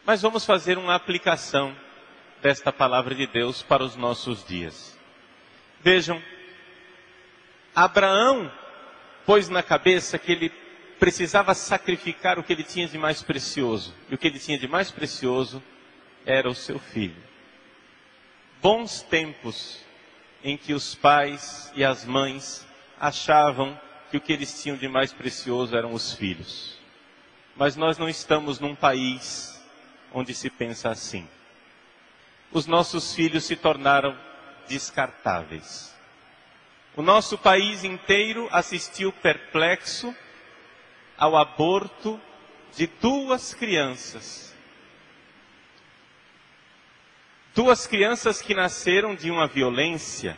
Mas vamos fazer uma aplicação desta palavra de Deus para os nossos dias. Vejam, Abraão pôs na cabeça que ele precisava sacrificar o que ele tinha de mais precioso. E o que ele tinha de mais precioso era o seu filho. Bons tempos em que os pais e as mães achavam que o que eles tinham de mais precioso eram os filhos. Mas nós não estamos num país onde se pensa assim. Os nossos filhos se tornaram descartáveis. O nosso país inteiro assistiu perplexo ao aborto de 2 crianças. 2 crianças que nasceram de uma violência.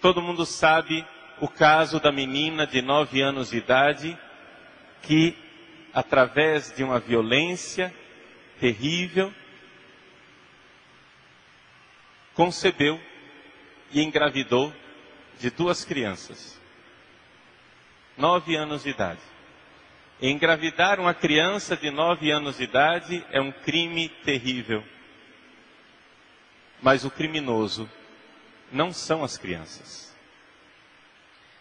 Todo mundo sabe o caso da menina de 9 anos de idade que, através de uma violência terrível, concebeu e engravidou de 2 crianças. 9 anos de idade. Engravidar uma criança de 9 anos de idade é um crime terrível. Mas o criminoso não são as crianças.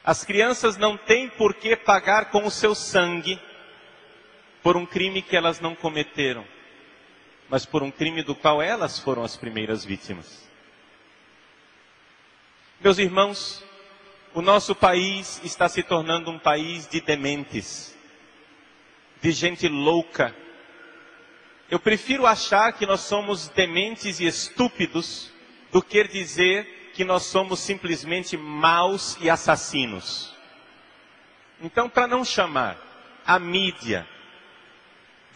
As crianças não têm por que pagar com o seu sangue por um crime que elas não cometeram, mas por um crime do qual elas foram as primeiras vítimas. Meus irmãos, o nosso país está se tornando um país de dementes, de gente louca. Eu prefiro achar que nós somos dementes e estúpidos do que dizer que nós somos simplesmente maus e assassinos. Então, para não chamar a mídia,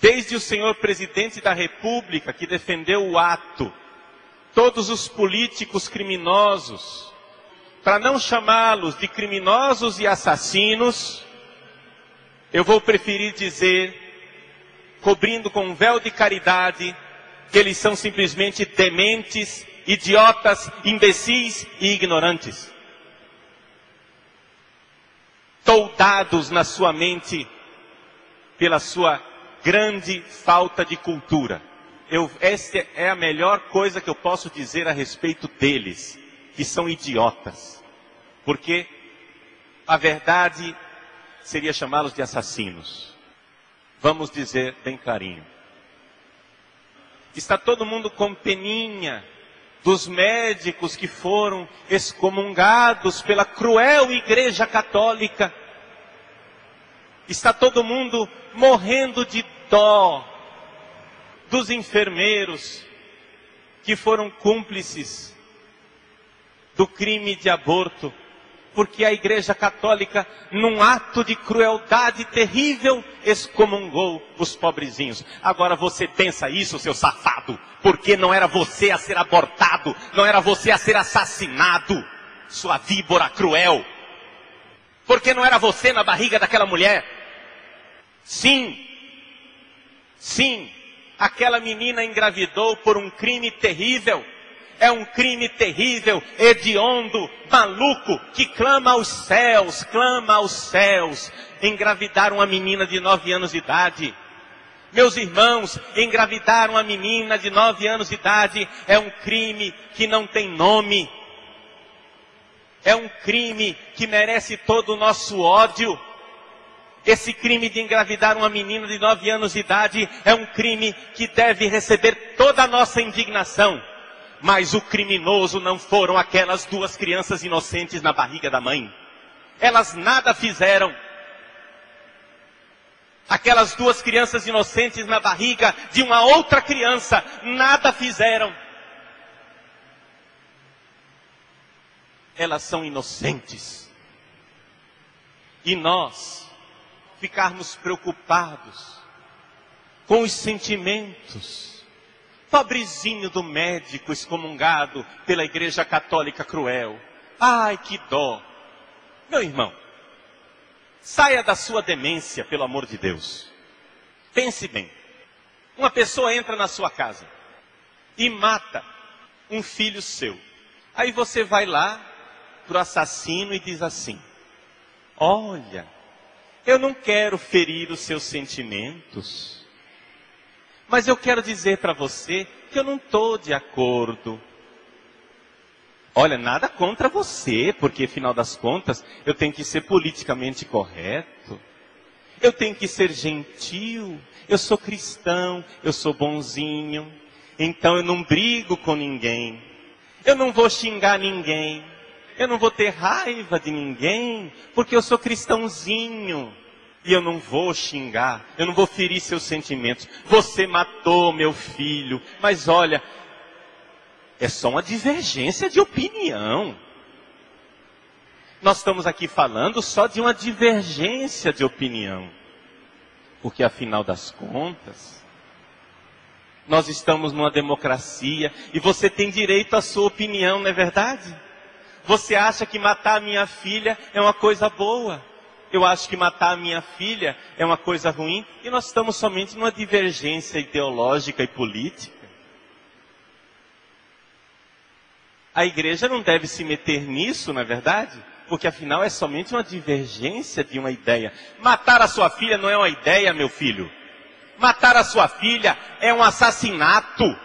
desde o senhor presidente da República, que defendeu o ato, todos os políticos criminosos, para não chamá-los de criminosos e assassinos, eu vou preferir dizer, cobrindo com um véu de caridade, que eles são simplesmente dementes, idiotas, imbecis e ignorantes. Toldados na sua mente pela sua grande falta de cultura. Essa é a melhor coisa que eu posso dizer a respeito deles, que são idiotas. Porque a verdade seria chamá-los de assassinos. Vamos dizer bem clarinho. Está todo mundo com peninha dos médicos que foram excomungados pela cruel Igreja Católica. Está todo mundo morrendo de dó dos enfermeiros que foram cúmplices do crime de aborto, porque a Igreja Católica, num ato de crueldade terrível, excomungou os pobrezinhos. Agora você pensa isso, seu safado, porque não era você a ser abortado, não era você a ser assassinado, sua víbora cruel. Porque não era você na barriga daquela mulher. Sim, aquela menina engravidou por um crime terrível. É um crime terrível, hediondo, maluco, que clama aos céus, engravidar uma menina de 9 anos de idade. Meus irmãos, engravidar uma menina de 9 anos de idade é um crime que não tem nome. É um crime que merece todo o nosso ódio. Esse crime de engravidar uma menina de 9 anos de idade é um crime que deve receber toda a nossa indignação. Mas o criminoso não foram aquelas 2 crianças inocentes na barriga da mãe. Elas nada fizeram. Aquelas 2 crianças inocentes na barriga de uma outra criança nada fizeram. Elas são inocentes. E nós ficarmos preocupados com os sentimentos. Pobrezinho do médico excomungado pela Igreja Católica cruel. Ai, que dó. Meu irmão, saia da sua demência, pelo amor de Deus. Pense bem. Uma pessoa entra na sua casa e mata um filho seu. Aí você vai lá pro assassino e diz assim: olha, eu não quero ferir os seus sentimentos, Mas eu quero dizer para você que eu não estou de acordo. Olha, nada contra você, porque afinal das contas, eu tenho que ser politicamente correto. Eu tenho que ser gentil. Eu sou cristão, eu sou bonzinho. Então eu não brigo com ninguém. Eu não vou xingar ninguém. Eu não vou ter raiva de ninguém, porque eu sou cristãozinho. E eu não vou xingar, eu não vou ferir seus sentimentos. Você matou meu filho, mas olha, é só uma divergência de opinião. Nós estamos aqui falando só de uma divergência de opinião. Porque afinal das contas, nós estamos numa democracia e você tem direito à sua opinião, não é verdade? Você acha que matar a minha filha é uma coisa boa? Eu acho que matar a minha filha é uma coisa ruim. E nós estamos somente numa divergência ideológica e política. A igreja não deve se meter nisso, não é verdade? Porque afinal é somente uma divergência de uma ideia. Matar a sua filha não é uma ideia, meu filho. Matar a sua filha é um assassinato.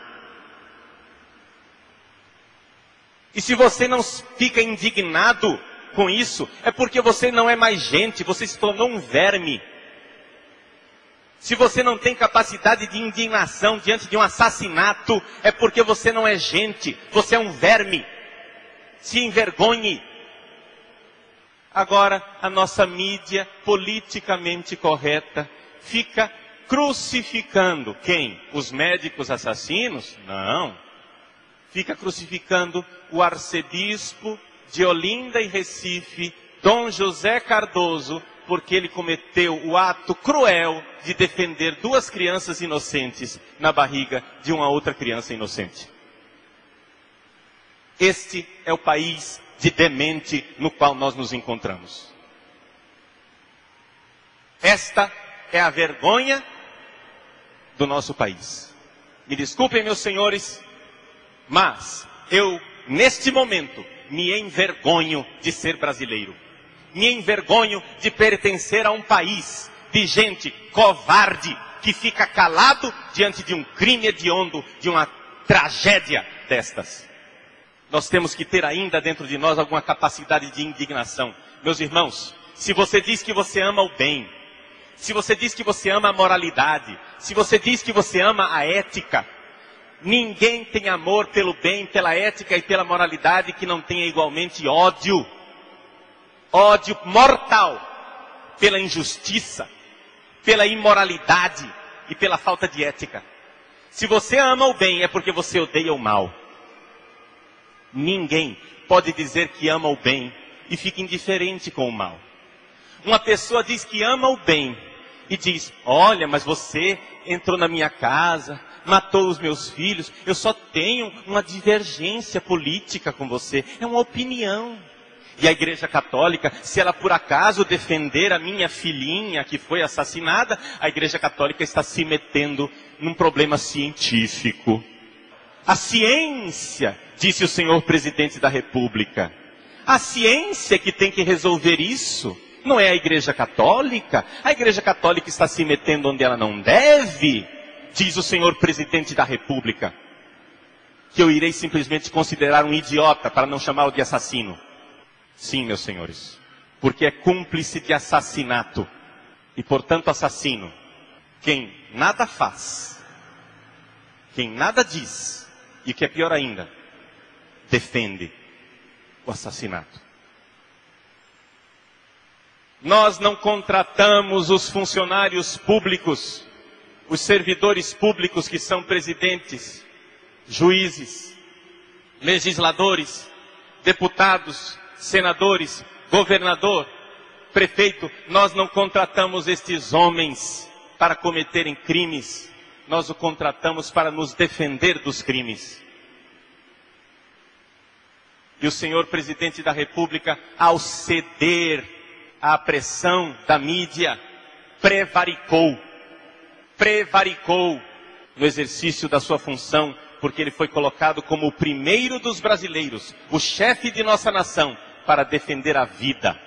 E se você não fica indignado com isso, é porque você não é mais gente, você se tornou um verme. Se você não tem capacidade de indignação diante de um assassinato, é porque você não é gente, você é um verme. Se envergonhe. Agora, a nossa mídia politicamente correta fica crucificando quem? Os médicos assassinos? Não. Fica crucificando o arcebispo de Olinda e Recife, Dom José Cardoso, porque ele cometeu o ato cruel de defender 2 crianças inocentes na barriga de uma outra criança inocente. Este é o país de demente no qual nós nos encontramos. Esta é a vergonha do nosso país. Me desculpem, meus senhores, mas eu, neste momento, me envergonho de ser brasileiro. Me envergonho de pertencer a um país de gente covarde que fica calado diante de um crime hediondo, de uma tragédia destas. Nós temos que ter ainda dentro de nós alguma capacidade de indignação. Meus irmãos, se você diz que você ama o bem, se você diz que você ama a moralidade, se você diz que você ama a ética, ninguém tem amor pelo bem, pela ética e pela moralidade que não tenha igualmente ódio. Ódio mortal pela injustiça, pela imoralidade e pela falta de ética. Se você ama o bem, é porque você odeia o mal. Ninguém pode dizer que ama o bem e fica indiferente com o mal. Uma pessoa diz que ama o bem e diz, olha, mas você entrou na minha casa, matou os meus filhos, eu só tenho uma divergência política com você, é uma opinião. E a Igreja Católica, se ela por acaso defender a minha filhinha que foi assassinada, a Igreja Católica está se metendo num problema científico. A ciência, disse o senhor presidente da República, a ciência que tem que resolver isso, não é a Igreja Católica. A Igreja Católica está se metendo onde ela não deve, diz o senhor presidente da República, que eu irei simplesmente considerar um idiota para não chamá-lo de assassino. Sim, meus senhores, porque é cúmplice de assassinato e, portanto, assassino. Quem nada faz, quem nada diz, e o que é pior ainda, defende o assassinato. Nós não contratamos os funcionários públicos, os servidores públicos que são presidentes, juízes, legisladores, deputados, senadores, governador, prefeito. Nós não contratamos estes homens para cometerem crimes. Nós o contratamos para nos defender dos crimes. E o senhor presidente da República, ao ceder à pressão da mídia, prevaricou no exercício da sua função, porque ele foi colocado como o primeiro dos brasileiros, o chefe de nossa nação, para defender a vida.